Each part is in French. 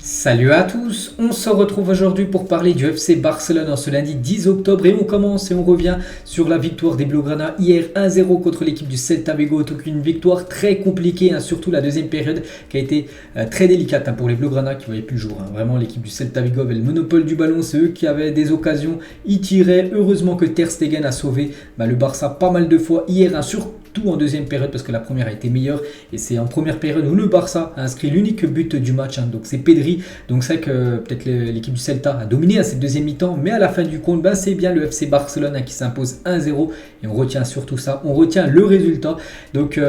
Salut à tous, on se retrouve aujourd'hui pour parler du FC Barcelone en ce lundi 10 octobre et on commence et on revient sur la victoire des Blaugrana hier 1-0 contre l'équipe du Celta Vigo. Donc une victoire très compliquée, surtout la deuxième période qui a été très délicate pour les Blaugrana qui ne voyaient plus le jour. Vraiment l'équipe du Celta Vigo avait le monopole du ballon, c'est eux qui avaient des occasions, ils tiraient. Heureusement que Ter Stegen a sauvé le Barça pas mal de fois hier, surtout en deuxième période parce que la première a été meilleure et c'est en première période où le Barça a inscrit l'unique but du match, donc c'est Pedri. Donc c'est vrai que peut-être l'équipe du Celta a dominé à cette deuxième mi-temps, mais à la fin du compte c'est bien le FC Barcelone qui s'impose 1-0 et on retient surtout ça, on retient le résultat. Donc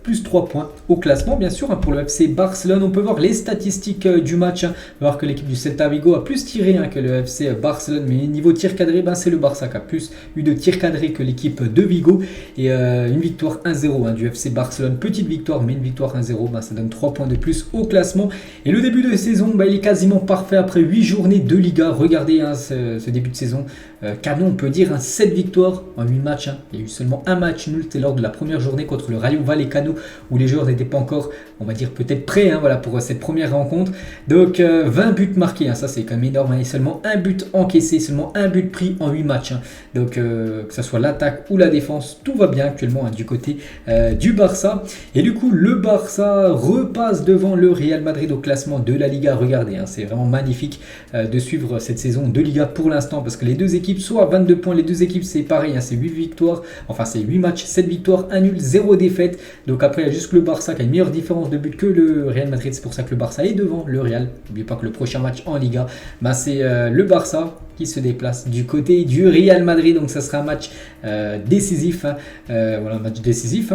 plus 3 points au classement bien sûr pour le FC Barcelone. On peut voir les statistiques du match, on peut voir que l'équipe du Celta Vigo a plus tiré que le FC Barcelone, mais niveau tir cadré c'est le Barça qui a plus eu de tirs cadrés que l'équipe de Vigo et une victoire 1-0 du FC Barcelone, petite victoire mais une victoire 1-0, ça donne 3 points de plus au classement. Et le début de saison il est quasiment parfait après 8 journées de Liga. Regardez ce début de saison canon, on peut dire 7 victoires en 8 matchs. Il y a eu seulement un match nul, c'était lors de la première journée contre le Rayo Vallecano où les joueurs n'étaient pas encore, on va dire peut-être prêts pour cette première rencontre. Donc 20 buts marqués, ça c'est quand même énorme, et seulement un but encaissé, seulement un but pris en 8 matchs. Donc que ce soit l'attaque ou la défense, tout va bien actuellement du côté du Barça. Et du coup le Barça repasse devant le Real Madrid au classement de la Liga. Regardez, c'est vraiment magnifique de suivre cette saison de Liga pour l'instant parce que les deux équipes sont à 22 points, les deux équipes c'est pareil, c'est 8 victoires, enfin c'est 8 matchs, 7 victoires, 1 nul, 0 défaite. Donc après il y a juste le Barça qui a une meilleure différence de but que le Real Madrid, c'est pour ça que le Barça est devant le Real. N'oubliez pas que le prochain match en Liga c'est le Barça qui se déplace du côté du Real Madrid, donc ça sera un match décisif, voilà, un match décisif.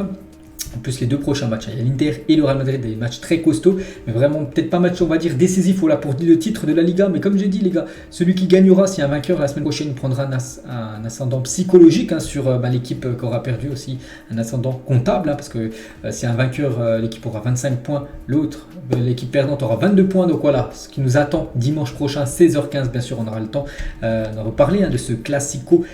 En plus les deux prochains matchs, il y a l'Inter et le Real Madrid, des matchs très costauds, mais vraiment peut-être pas match on va dire décisif pour le titre de la Liga, mais comme j'ai dit les gars, celui qui gagnera, si un vainqueur la semaine prochaine prendra un ascendant psychologique sur l'équipe qui aura perdu, aussi un ascendant comptable, parce que si un vainqueur, l'équipe aura 25 points, l'autre, l'équipe perdante aura 22 points, donc voilà ce qui nous attend dimanche prochain 16h15, bien sûr on aura le temps d'en reparler de ce classico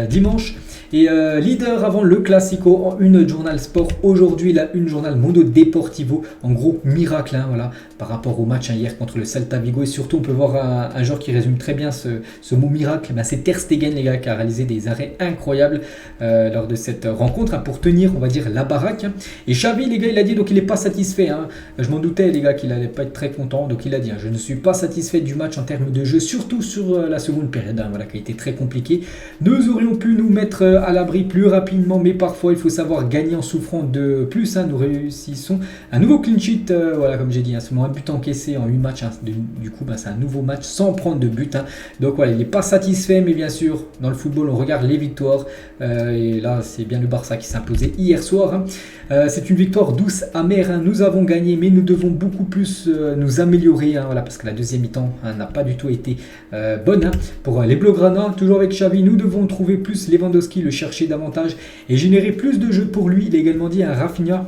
dimanche. Et leader avant le classico en une journal sport aujourd'hui, la une journal Mundo Deportivo, en gros miracle voilà, par rapport au match hier contre le Celta Vigo. Et surtout on peut voir un joueur qui résume très bien ce mot miracle, c'est Ter Stegen les gars, qui a réalisé des arrêts incroyables lors de cette rencontre pour tenir on va dire la baraque. Et Xavi les gars il a dit, donc il n'est pas satisfait, je m'en doutais les gars qu'il n'allait pas être très content, donc il a dit je ne suis pas satisfait du match en termes de jeu, surtout sur la seconde période voilà, qui a été très compliqué. Nous aurions pu nous mettre à l'abri plus rapidement, mais parfois il faut savoir gagner en souffrant de plus. Nous réussissons un nouveau clean sheet, voilà, comme j'ai dit, seulement un but encaissé en 8 matchs, du coup c'est un nouveau match sans prendre de but, donc voilà, il n'est pas satisfait, mais bien sûr dans le football on regarde les victoires, et là c'est bien le Barça qui s'est imposé hier soir. C'est une victoire douce, amère, nous avons gagné, mais nous devons beaucoup plus nous améliorer, voilà, parce que la deuxième mi-temps n'a pas du tout été bonne pour les Blaugrana. Toujours avec Xavi, nous devons trouver plus Lewandowski, le chercher davantage et générer plus de jeux pour lui. Il a également dit à Rafinha,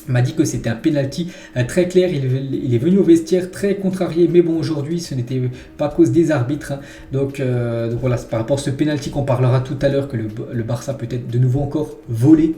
m'a dit que c'était un penalty très clair, il est venu au vestiaire très contrarié, mais bon aujourd'hui ce n'était pas à cause des arbitres, donc voilà, c'est par rapport à ce penalty qu'on parlera tout à l'heure, que le Barça peut être de nouveau encore volé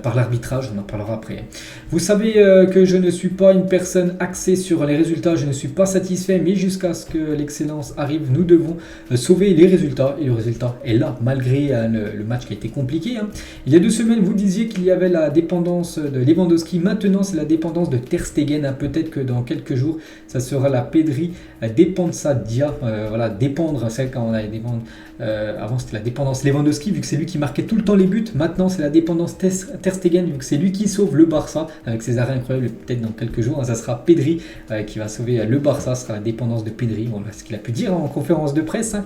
par l'arbitrage, on en parlera après. Vous savez que je ne suis pas une personne axée sur les résultats, je ne suis pas satisfait, mais jusqu'à ce que l'excellence arrive, nous devons sauver les résultats, et le résultat est là malgré le match qui a été compliqué. Il y a 2 semaines vous disiez qu'il y avait la dépendance de Lewandowski. Maintenant c'est la dépendance de Ter Stegen, peut-être que dans quelques jours ça sera la Pedri Depensa Dia, voilà, dépendre, c'est quand on a dépendre, avant c'était la dépendance Lewandowski vu que c'est lui qui marquait tout le temps les buts, maintenant c'est la dépendance Ter Stegen vu que c'est lui qui sauve le Barça avec ses arrêts incroyables. Peut-être dans quelques jours ça sera Pedri qui va sauver le Barça, ce sera la dépendance de Pedri, voilà ce qu'il a pu dire en conférence de presse.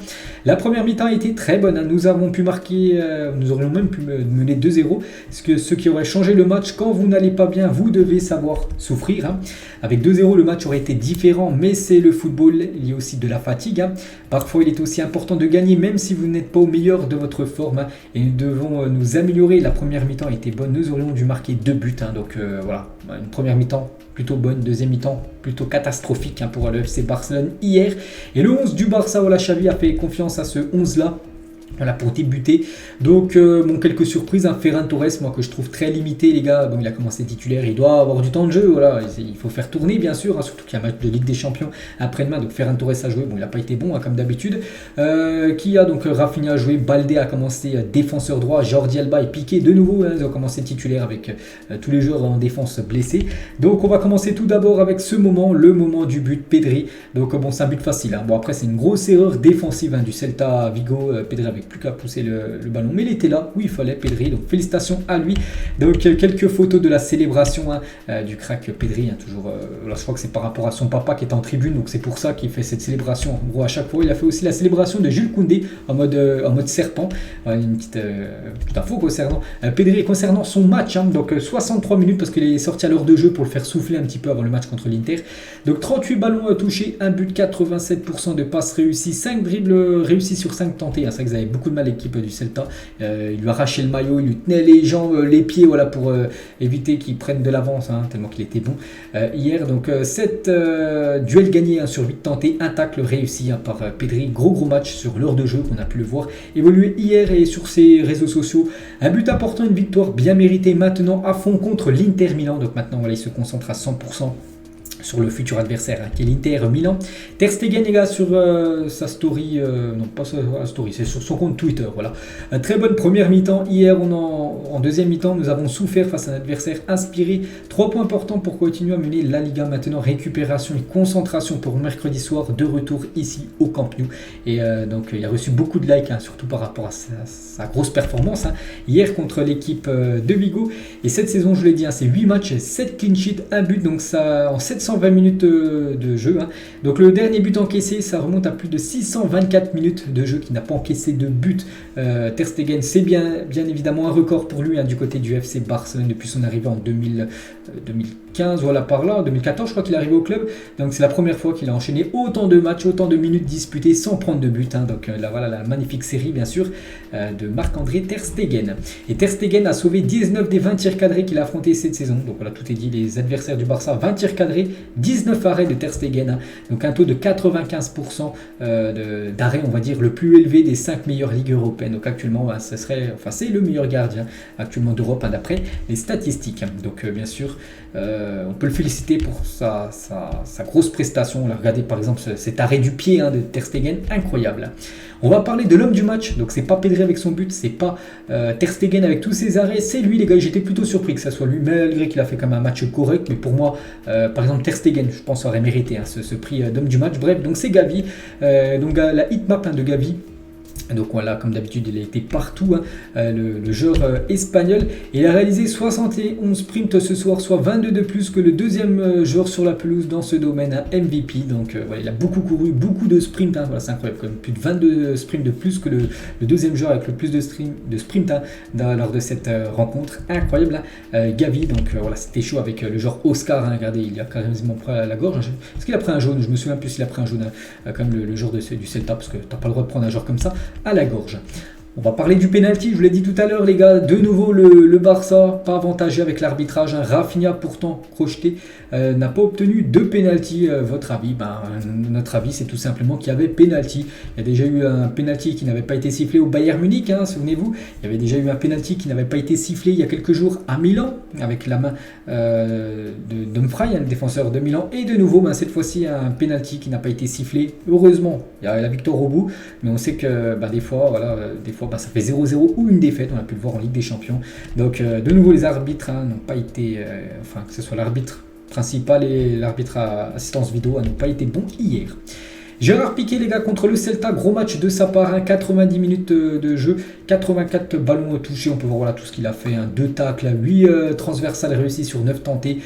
La première mi-temps a été très bonne, nous avons pu marquer, nous aurions même pu mener 2-0, ce qui aurait changé le match. Quand vous n'allez pas bien, vous devez savoir souffrir. Avec 2-0, le match aurait été différent, mais c'est le football, il y a aussi de la fatigue. Parfois, il est aussi important de gagner, même si vous n'êtes pas au meilleur de votre forme. Et nous devons nous améliorer. La première mi-temps était bonne, nous aurions dû marquer 2 buts. Donc voilà, une première mi-temps plutôt bonne, deuxième mi-temps plutôt catastrophique pour le FC Barcelone hier. Et le 11 du Barça, voilà, Xavi a fait confiance à ce 11-là. Voilà, pour débuter. Donc, bon, quelques surprises. Ferran Torres, moi, que je trouve très limité, les gars. Bon, il a commencé titulaire, il doit avoir du temps de jeu. Voilà, il faut faire tourner, bien sûr. Hein, surtout qu'il y a un match de Ligue des Champions après-demain. Donc, Ferran Torres a joué. Bon, il n'a pas été bon, hein, comme d'habitude. Qui a donc Rafinha a joué. Balde a commencé défenseur droit. Jordi Alba et Piqué, de nouveau, hein, ils ont commencé titulaire avec tous les joueurs en défense blessés. Donc, on va commencer tout d'abord avec ce moment, le moment du but, Pedri. Donc, bon, c'est un but facile. Hein. Bon, après, c'est une grosse erreur défensive du Celta Vigo. Pedri avec plus qu'à pousser le ballon, mais il était là où il fallait, Pedri, donc félicitations à lui. Donc quelques photos de la célébration du crack Pedri, hein, toujours, là, je crois que c'est par rapport à son papa qui est en tribune, donc c'est pour ça qu'il fait cette célébration. En gros, à chaque fois, il a fait aussi la célébration de Jules Koundé en mode serpent. Une petite info concernant Pedri et concernant son match, hein, donc 63 minutes parce qu'il est sorti à l'heure de jeu pour le faire souffler un petit peu avant le match contre l'Inter. Donc 38 ballons touchés, un but, 87% de passes réussies, 5 dribbles réussis sur 5 tentés. C'est vrai que vous avez beaucoup de mal l'équipe du Celta. Il lui arrachait le maillot, il lui tenait les jambes, les pieds, voilà, pour éviter qu'il prenne de l'avance, hein, tellement qu'il était bon hier. Donc 7 duels gagnés, hein, sur 8 tentés, un tacle réussi, hein, par Pedri. Gros match sur l'heure de jeu qu'on a pu le voir évoluer hier et sur ses réseaux sociaux. Un but important, une victoire bien méritée maintenant à fond contre l'Inter Milan. Donc maintenant, voilà, il se concentre à 100% sur le futur adversaire, hein, qui est l'Inter Milan. Ter Stegen, les gars, sur sa story, non pas sa story, c'est sur son compte Twitter, voilà. Très bonne première mi-temps. Hier, en deuxième mi-temps, nous avons souffert face à un adversaire inspiré. 3 points importants pour continuer à mener la Liga maintenant. Récupération et concentration pour mercredi soir, de retour ici au Camp Nou. Et donc, il a reçu beaucoup de likes, hein, surtout par rapport à sa grosse performance, hein, hier contre l'équipe de Vigo. Et cette saison, je l'ai dit, hein, c'est 8 matchs, 7 clean sheets, 1 but, donc ça en 720 minutes de jeu, hein. Donc le dernier but encaissé, ça remonte à plus de 624 minutes de jeu, qui n'a pas encaissé de but. Ter Stegen, c'est bien évidemment un record pour lui, hein, du côté du FC Barcelone depuis son arrivée en 2015, voilà, par là, en 2014 je crois qu'il est arrivé au club. Donc c'est la première fois qu'il a enchaîné autant de matchs, autant de minutes disputées sans prendre de but, hein. Donc là, voilà la magnifique série, bien sûr, de Marc-André Ter Stegen. Et Ter Stegen a sauvé 19 des 20 tirs cadrés qu'il a affrontés cette saison. Donc voilà, tout est dit, les adversaires du Barça, 20 tirs cadrés, 19 arrêts de Ter Stegen, hein. Donc un taux de 95% d'arrêt, on va dire, le plus élevé des 5 meilleures ligues européennes. Donc actuellement, c'est le meilleur gardien actuellement d'Europe, hein, d'après les statistiques. Donc bien sûr, on peut le féliciter pour sa grosse prestation. On a regardé par exemple cet arrêt du pied, hein, de Ter Stegen, incroyable. On va parler de l'homme du match. Donc c'est pas Pedri avec son but, c'est pas Ter Stegen avec tous ses arrêts, c'est lui, les gars. J'étais plutôt surpris que ça soit lui, malgré qu'il a fait quand même un match correct. Mais pour moi, par exemple, Ter Stegen, je pense, aurait mérité, hein, ce prix d'homme du match. Bref, donc c'est Gavi, donc la hitmap, hein, de Gavi. Donc voilà, comme d'habitude, il a été partout, hein, le joueur espagnol. Et il a réalisé 71 sprints ce soir, soit 22 de plus que le deuxième joueur sur la pelouse dans ce domaine, un MVP. Donc voilà, il a beaucoup couru, beaucoup de sprints, hein, voilà, c'est incroyable, comme plus de 22 sprints de plus que le deuxième joueur avec le plus de sprints, hein, lors de cette rencontre. Incroyable, hein. Gavi, donc voilà, c'était chaud avec le joueur Oscar, hein, regardez, il a carrément pris la gorge. Est-ce qu'il a pris un jaune? Je me souviens plus s'il a pris un jaune, hein, comme le joueur du Celta, parce que tu n'as pas le droit de prendre un joueur comme ça à la gorge. On va parler du penalty, je vous l'ai dit tout à l'heure, les gars. De nouveau, le Barça, pas avantagé avec l'arbitrage, hein. Rafinha, pourtant crocheté, n'a pas obtenu de penalty. Votre avis? Notre avis, c'est tout simplement qu'il y avait penalty. Il y a déjà eu un penalty qui n'avait pas été sifflé au Bayern Munich, hein, souvenez-vous. Il y avait déjà eu un penalty qui n'avait pas été sifflé il y a quelques jours à Milan, avec la main de Dumfries, le défenseur de Milan. Et de nouveau, cette fois-ci, un penalty qui n'a pas été sifflé. Heureusement, il y a la victoire au bout, mais on sait que des fois, ça fait 0-0 ou une défaite. On a pu le voir en Ligue des Champions. Donc de nouveau, les arbitres, hein, n'ont pas été, que ce soit l'arbitre principal et l'arbitre à assistance vidéo, n'ont pas été bons hier. Gérard Piqué, les gars, contre le Celta, gros match de sa part, hein, 90 minutes de jeu, 84 ballons touchés, on peut voir, voilà, tout ce qu'il a fait, hein, 2 tacles, 8 transversales réussis sur 9 tentés,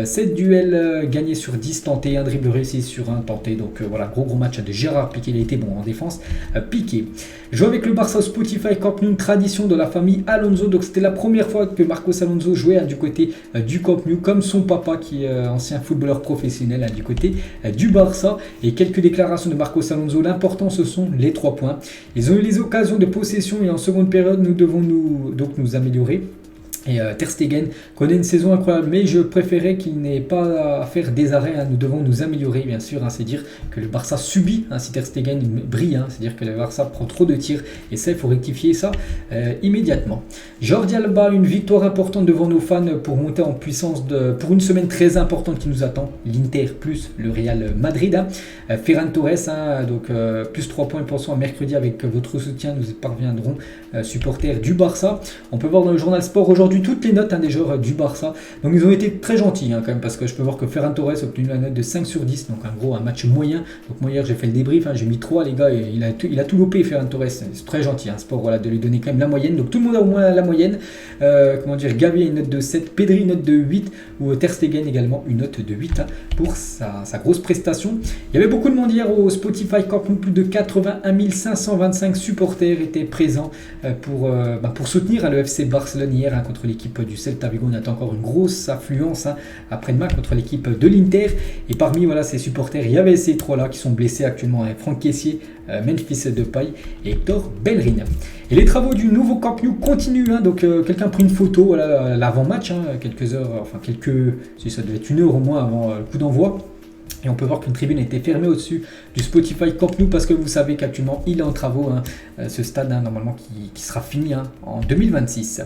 7 duels gagnés sur 10 tentés, 1 dribble réussi sur 1 tenté. Donc voilà, gros match de Gérard Piqué, il a été bon en défense. Piqué joue avec le Barça au Spotify Camp Nou, une tradition de la famille Alonso. Donc c'était la première fois que Marcos Alonso jouait, hein, du côté du Camp Nou, comme son papa qui est ancien footballeur professionnel, hein, du côté du Barça. Et quelques déclarations de Marcos Alonso: l'important, ce sont les 3 points. Ils ont eu les occasions de possession et en seconde période, nous devons nous améliorer. Et Ter Stegen connaît une saison incroyable, mais je préférais qu'il n'ait pas à faire des arrêts. Nous devons nous améliorer, bien sûr. C'est dire que le Barça subit si Ter Stegen brille. C'est dire que le Barça prend trop de tirs. Et ça, il faut rectifier ça immédiatement. Jordi Alba, une victoire importante devant nos fans pour monter en puissance pour une semaine très importante qui nous attend. L'Inter plus le Real Madrid. Ferran Torres, donc plus 3 points pour soi mercredi avec votre soutien. Nous parviendrons, supporters du Barça. On peut voir dans le journal Sport aujourd'hui toutes les notes des joueurs du Barça. Donc ils ont été très gentils quand même, parce que je peux voir que Ferran Torres a obtenu la note de 5 sur 10, donc en gros un match moyen. Donc moi hier j'ai fait le débrief, j'ai mis 3 les gars, et il a tout loupé Ferran Torres. C'est très gentil Sport, voilà, de lui donner quand même la moyenne. Donc tout le monde a au moins la moyenne. Gavi a une note de 7, Pedri une note de 8, ou Ter Stegen également une note de 8 pour sa grosse prestation. Il y avait beaucoup de monde hier au Spotify Camp Nou, plus de 81 525 supporters étaient présents pour soutenir le FC Barcelone hier contre l'équipe du Celta Vigo. On attend encore une grosse affluence après-demain contre l'équipe de l'Inter. Et parmi ces supporters, il y avait ces trois-là qui sont blessés actuellement, Franck Kessié, Memphis Depay et Hector Bellerin. Et les travaux du nouveau Camp Nou continuent. Donc quelqu'un a pris une photo l'avant-match, quelques heures, ça devait être une heure au moins avant le coup d'envoi. Et on peut voir qu'une tribune a été fermée au-dessus du Spotify Camp Nou, parce que vous savez qu'actuellement il est en travaux, ce stade normalement qui sera fini en 2026.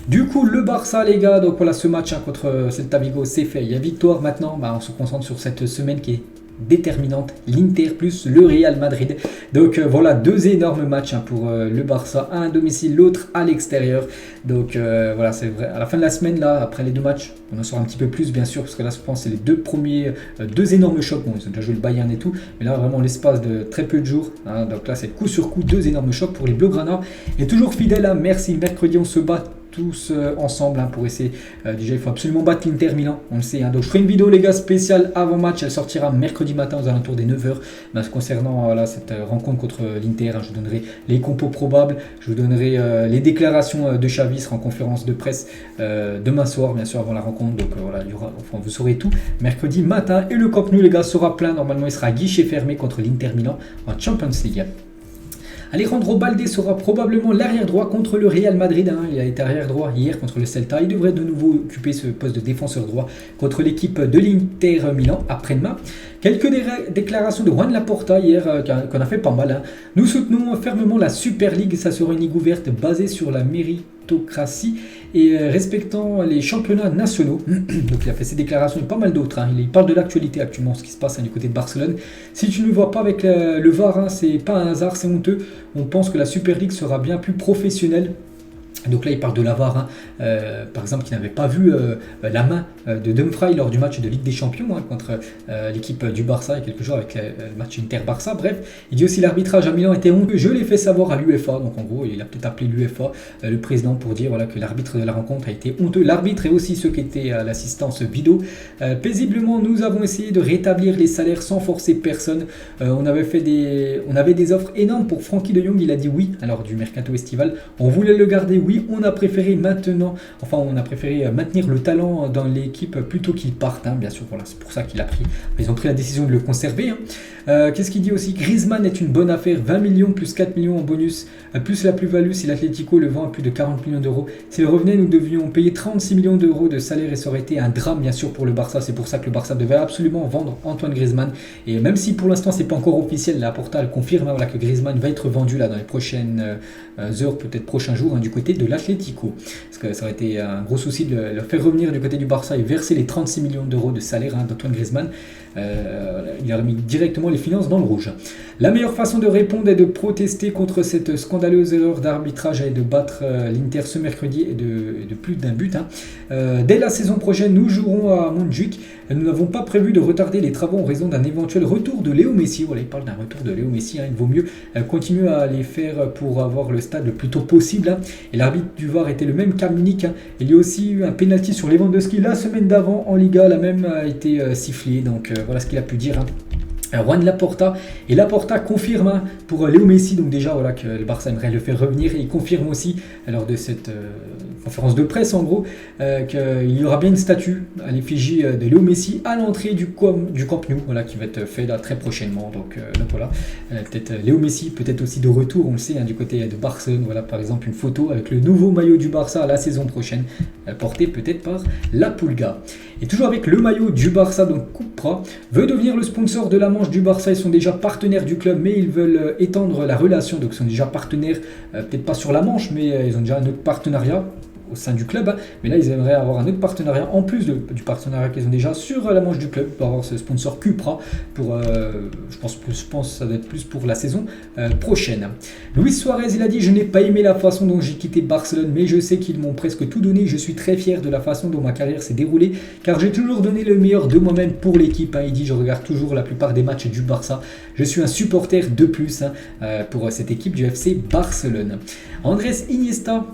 Du coup le Barça les gars, donc voilà, ce match contre Celta Vigo c'est fait, il y a victoire maintenant. On se concentre sur cette semaine qui est déterminante, l'Inter plus le Real Madrid. Donc voilà, deux énormes matchs pour le Barça, un à domicile, l'autre à l'extérieur. Donc voilà, c'est vrai, à la fin de la semaine là, après les deux matchs, on en saura un petit peu plus bien sûr, parce que là je pense que c'est les deux premiers, deux énormes chocs. Bon, ils ont déjà joué le Bayern et tout, mais là vraiment l'espace de très peu de jours, donc là c'est coup sur coup, deux énormes chocs pour les Blaugrana. Et toujours fidèle, merci, mercredi on se bat tous ensemble pour essayer. Déjà il faut absolument battre l'Inter Milan, on le sait. Donc je ferai une vidéo les gars spéciale avant match, elle sortira mercredi matin aux alentours des 9h concernant cette rencontre contre l'Inter. Je vous donnerai les compos probables, je vous donnerai les déclarations de Xavi, sera en conférence de presse demain soir bien sûr avant la rencontre. Donc voilà, vous saurez tout mercredi matin. Et le Camp Nou les gars sera plein, normalement il sera à guichet fermé contre l'Inter Milan en Champions League. Alejandro Balde sera probablement l'arrière droit contre le Real Madrid. Il a été arrière droit hier contre le Celta. Il devrait de nouveau occuper ce poste de défenseur droit contre l'équipe de l'Inter Milan après-demain. Quelques déclarations de Juan Laporta hier qu'on a fait pas mal. Nous soutenons fermement la Super League. Ça sera une ligue ouverte basée sur la méritocratie et respectant les championnats nationaux. Donc il a fait ces déclarations et pas mal d'autres. Il parle de l'actualité actuellement, ce qui se passe du côté de Barcelone. Si tu ne le vois pas avec le VAR, c'est pas un hasard, c'est honteux. On pense que la Super League sera bien plus professionnelle. Donc là il parle de la VAR, par exemple, qui n'avait pas vu la main de Dumfries lors du match de Ligue des Champions contre l'équipe du Barça il y a quelques jours avec le match Inter-Barça. Bref, il dit aussi l'arbitrage à Milan était honteux. Je l'ai fait savoir à l'UEFA, donc en gros il a peut-être appelé l'UEFA, le président, pour dire que l'arbitre de la rencontre a été honteux. L'arbitre et aussi ceux qui étaient à l'assistance vidéo. Paisiblement, nous avons essayé de rétablir les salaires sans forcer personne. On avait des offres énormes pour Frankie de Jong, il a dit oui alors du mercato estival. On voulait le garder, oui. On a préféré maintenir le talent dans l'équipe plutôt qu'il parte, bien sûr, voilà, c'est pour ça qu'il a pris. Ils ont pris la décision de le conserver. Qu'est-ce qu'il dit aussi? Griezmann est une bonne affaire, 20 millions plus 4 millions en bonus, plus la plus-value si l'Atlético le vend à plus de 40 millions d'euros. S'il revenait, nous devions payer 36 millions d'euros de salaire et ça aurait été un drame bien sûr pour le Barça. C'est pour ça que le Barça devait absolument vendre Antoine Griezmann. Et même si pour l'instant c'est pas encore officiel, la Porta confirme que Griezmann va être vendu là dans les prochaines heures, peut-être prochains jours, du côté de l'Atlético. Parce que ça aurait été un gros souci de le faire revenir du côté du Barça et verser les 36 millions d'euros de salaire d'Antoine Griezmann. Il a remis directement les finances dans le rouge. La meilleure façon de répondre est de protester contre cette scandaleuse erreur d'arbitrage et de battre l'Inter ce mercredi et de plus d'un but. Dès la saison prochaine, nous jouerons à Montjuic. Nous n'avons pas prévu de retarder les travaux en raison d'un éventuel retour de Léo Messi. Voilà, il parle d'un retour de Léo Messi. Il vaut mieux continuer à les faire pour avoir le stade le plus tôt possible. Et l'arbitre du VAR était le même qu'Armunic. Il y a aussi eu un penalty sur Lewandowski la semaine d'avant en Liga. La même a été sifflée. Donc voilà ce qu'il a pu dire. Juan Laporta, et Laporta confirme pour Léo Messi, donc déjà voilà que le Barça aimerait le faire revenir, et il confirme aussi lors de cette conférence de presse en gros qu'il y aura bien une statue à l'effigie de Léo Messi à l'entrée du Camp Nou, voilà, qui va être fait là très prochainement, donc voilà, peut-être Léo Messi, peut-être aussi de retour, on le sait, du côté de Barcelone, voilà par exemple une photo avec le nouveau maillot du Barça la saison prochaine, porté peut-être par la Pulga. Et toujours avec le maillot du Barça, donc Cupra veut devenir le sponsor de la manche du Barça. Ils sont déjà partenaires du club, mais ils veulent étendre la relation. Donc ils sont déjà partenaires, peut-être pas sur la manche, mais ils ont déjà un autre partenariat au sein du club, mais là ils aimeraient avoir un autre partenariat en plus du partenariat qu'ils ont déjà sur la manche du club pour avoir ce sponsor Cupra pour je pense que ça doit être plus pour la saison prochaine. Luis Suarez, il a dit: je n'ai pas aimé la façon dont j'ai quitté Barcelone, mais je sais qu'ils m'ont presque tout donné. Je suis très fier de la façon dont ma carrière s'est déroulée car j'ai toujours donné le meilleur de moi-même pour l'équipe. Il dit: je regarde toujours la plupart des matchs du Barça, je suis un supporter de plus pour cette équipe du FC Barcelone. Andrés Iniesta,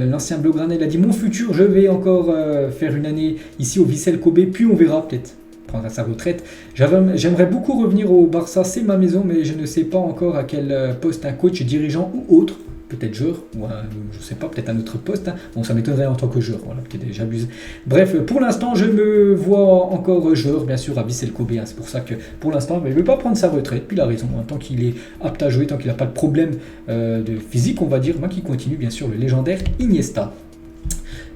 l'ancien blaugrana, il a dit: mon futur, je vais encore faire une année ici au Vissel Kobe, puis on verra, peut-être prendre sa retraite. J'aimerais beaucoup revenir au Barça, c'est ma maison, mais je ne sais pas encore à quel poste, un coach, dirigeant ou autre. Peut-être joueur, ou je sais pas, peut-être un autre poste. Bon, ça m'étonnerait en tant que joueur, voilà, peut-être j'abuse. Bref, pour l'instant, je me vois encore joueur, bien sûr, à Vissel Kobe. C'est pour ça que, pour l'instant, il ne veut pas prendre sa retraite, puis il a raison. Tant qu'il est apte à jouer, tant qu'il n'a pas de problème de physique, on va dire, qu'il continue, bien sûr, le légendaire Iniesta.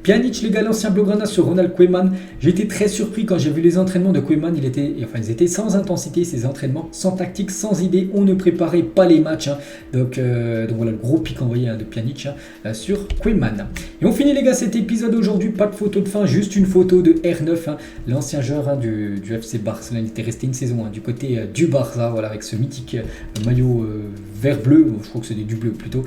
Pjanic, les gars, l'ancien blaugrana sur Ronald Koeman. J'ai été très surpris quand j'ai vu les entraînements de Koeman. Ils étaient sans intensité, ces entraînements, sans tactique, sans idée. On ne préparait pas les matchs. Donc voilà le gros pic envoyé de Pjanic sur Koeman. Et on finit, les gars, cet épisode aujourd'hui. Pas de photo de fin, juste une photo de R9, l'ancien joueur du FC Barcelone. Il était resté une saison du côté du Barça, voilà, avec ce mythique maillot vert-bleu. Je crois que c'est du bleu plutôt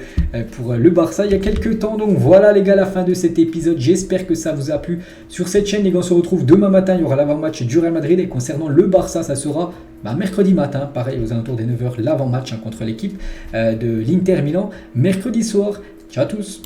pour le Barça il y a quelques temps. Donc voilà, les gars, la fin de cet épisode. J'espère que ça vous a plu sur cette chaîne. Les gars, on se retrouve demain matin. Il y aura l'avant-match du Real Madrid. Et concernant le Barça, ça sera mercredi matin, pareil, aux alentours des 9h, l'avant-match contre l'équipe de l'Inter Milan. Mercredi soir. Ciao à tous.